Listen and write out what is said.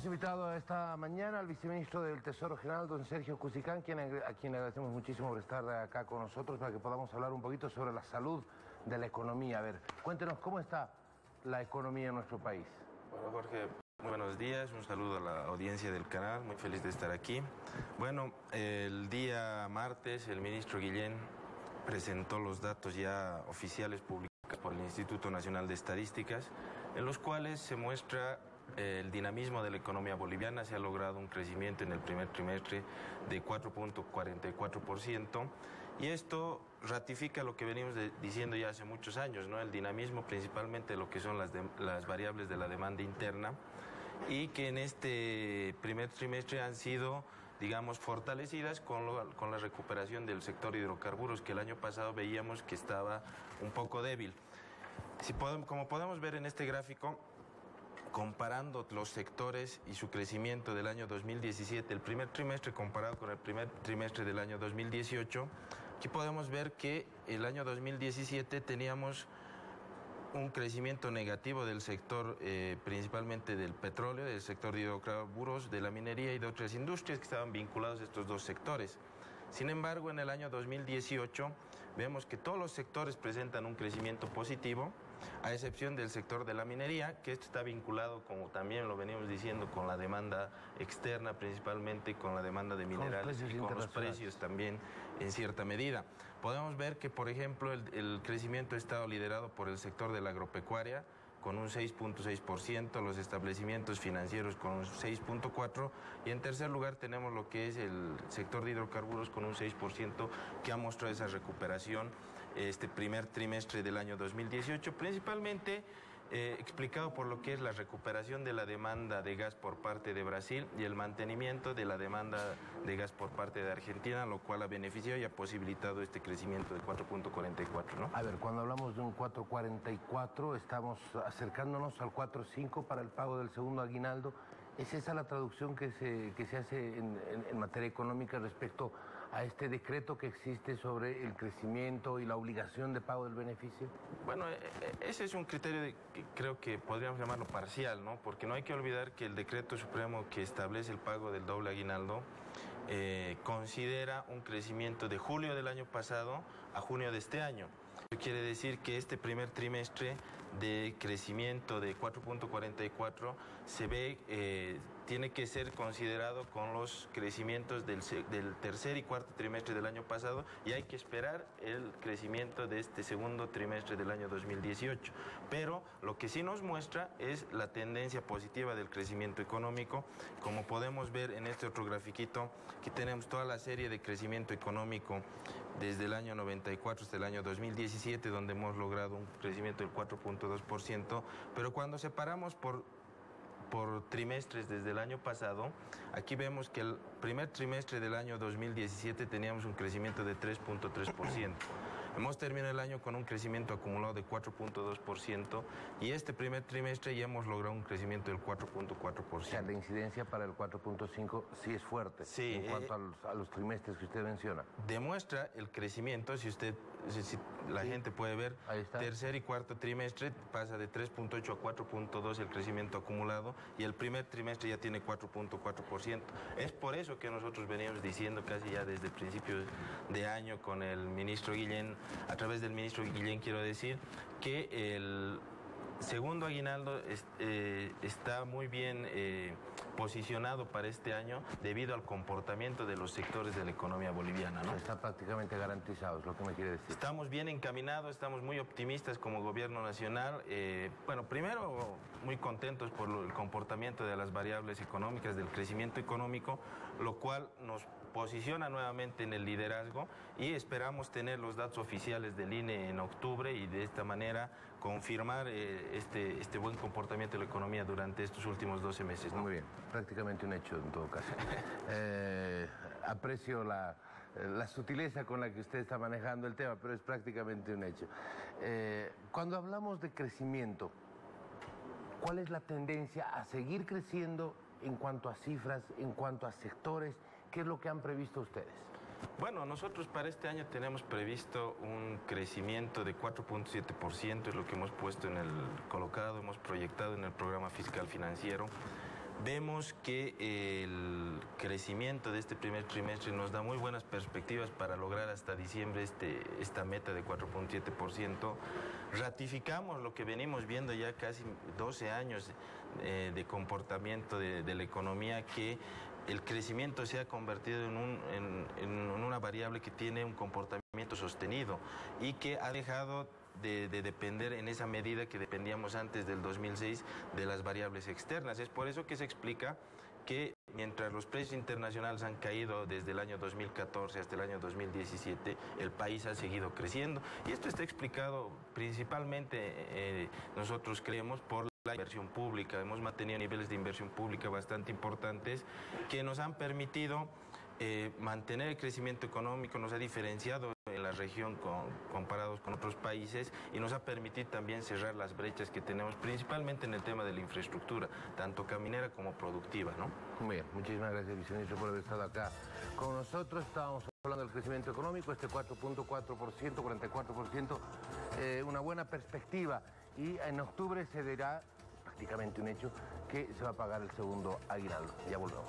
Hemos invitado esta mañana al viceministro del Tesoro General, don Sergio Cusicán, a quien le agradecemos muchísimo por estar acá con nosotros para que podamos hablar un poquito sobre la salud de la economía. A ver, cuéntenos cómo está la economía en nuestro país. Bueno, Jorge, muy buenos días, un saludo a la audiencia del canal, muy feliz de estar aquí. Bueno, el día martes el ministro Guillén presentó los datos ya oficiales publicados por el Instituto Nacional de Estadísticas, en los cuales se muestra el dinamismo de la economía boliviana. Se ha logrado un crecimiento en el primer trimestre de 4.44%, y esto ratifica lo que venimos diciendo ya hace muchos años, ¿no? El dinamismo principalmente lo que son las variables de la demanda interna, y que en este primer trimestre han sido, digamos, fortalecidas con la recuperación del sector hidrocarburos, que el año pasado veíamos que estaba un poco débil. Como podemos ver en este gráfico, comparando los sectores y su crecimiento del año 2017, el primer trimestre comparado con el primer trimestre del año 2018, aquí podemos ver que el año 2017 teníamos un crecimiento negativo del sector, principalmente del petróleo, del sector de hidrocarburos, de la minería y de otras industrias que estaban vinculados a estos dos sectores. Sin embargo, en el año 2018 vemos que todos los sectores presentan un crecimiento positivo, a excepción del sector de la minería, que esto está vinculado, como también lo venimos diciendo, con la demanda externa, principalmente con la demanda de minerales y con los precios también en cierta medida. Podemos ver que, por ejemplo, el crecimiento ha estado liderado por el sector de la agropecuaria, con un 6.6%, los establecimientos financieros con un 6.4%, y en tercer lugar tenemos lo que es el sector de hidrocarburos con un 6%, que ha mostrado esa recuperación este primer trimestre del año 2018, principalmente explicado por lo que es la recuperación de la demanda de gas por parte de Brasil y el mantenimiento de la demanda de gas por parte de Argentina, lo cual ha beneficiado y ha posibilitado este crecimiento de 4.44, ¿no? A ver, cuando hablamos de un 4.44, estamos acercándonos al 4.5 para el pago del segundo aguinaldo. ¿Es esa la traducción que se hace en materia económica respecto a este decreto que existe sobre el crecimiento y la obligación de pago del beneficio? Bueno, ese es un criterio que creo que podríamos llamarlo parcial, ¿no? Porque no hay que olvidar que el decreto supremo que establece el pago del doble aguinaldo considera un crecimiento de julio del año pasado a junio de este año. Eso quiere decir que este primer trimestre de crecimiento de 4.44 se ve, tiene que ser considerado con los crecimientos del tercer y cuarto trimestre del año pasado, y hay que esperar el crecimiento de este segundo trimestre del año 2018. Pero lo que sí nos muestra es la tendencia positiva del crecimiento económico. Como podemos ver en este otro grafiquito, aquí tenemos toda la serie de crecimiento económico desde el año 94 hasta el año 2017, donde hemos logrado un crecimiento del 4.2%, pero cuando separamos por trimestres desde el año pasado, aquí vemos que el primer trimestre del año 2017 teníamos un crecimiento de 3.3%. Hemos terminado el año con un crecimiento acumulado de 4.2%, y este primer trimestre ya hemos logrado un crecimiento del 4.4%. O sea, la incidencia para el 4.5 sí es fuerte, sí, en cuanto a los trimestres que usted menciona. Demuestra el crecimiento, si la gente puede ver, tercer y cuarto trimestre pasa de 3.8 a 4.2 el crecimiento acumulado, y el primer trimestre ya tiene 4.4%. Es por eso que nosotros veníamos diciendo casi ya desde principios de año con el ministro Guillén, a través del ministro Guillén quiero decir, que el segundo aguinaldo está muy bien posicionado para este año debido al comportamiento de los sectores de la economía boliviana, ¿no? Está prácticamente garantizado, es lo que me quiere decir. Estamos bien encaminados, estamos muy optimistas como gobierno nacional. Bueno, primero muy contentos por el comportamiento de las variables económicas, del crecimiento económico, lo cual nos posiciona nuevamente en el liderazgo, y esperamos tener los datos oficiales del INE en octubre y de esta manera confirmar este buen comportamiento de la economía durante estos últimos 12 meses, ¿no? Muy bien, prácticamente un hecho en todo caso. Aprecio la sutileza con la que usted está manejando el tema, pero es prácticamente un hecho. Cuando hablamos de crecimiento, ¿cuál es la tendencia a seguir creciendo en cuanto a cifras, en cuanto a sectores? ¿Qué es lo que han previsto ustedes? Bueno, nosotros para este año tenemos previsto un crecimiento de 4.7%, es lo que hemos puesto hemos proyectado en el programa fiscal financiero. vemos que el crecimiento de este primer trimestre nos da muy buenas perspectivas para lograr hasta diciembre esta meta de 4.7%. Ratificamos lo que venimos viendo ya casi 12 años de comportamiento de la economía, que el crecimiento se ha convertido en una variable que tiene un comportamiento sostenido y que ha dejado de depender en esa medida que dependíamos antes del 2006 de las variables externas. Es por eso que se explica que mientras los precios internacionales han caído desde el año 2014 hasta el año 2017, el país ha seguido creciendo. Y esto está explicado principalmente, nosotros creemos, por la inversión pública. Hemos mantenido niveles de inversión pública bastante importantes que nos han permitido mantener el crecimiento económico, nos ha diferenciado en la región comparados con otros países y nos ha permitido también cerrar las brechas que tenemos principalmente en el tema de la infraestructura, tanto caminera como productiva, ¿no? Muy bien, muchísimas gracias, viceministro, por haber estado acá con nosotros. Estábamos hablando del crecimiento económico, este 4.4%, 44%, una buena perspectiva, y en octubre se verá prácticamente un hecho que se va a pagar el segundo aguinaldo. Ya volvemos.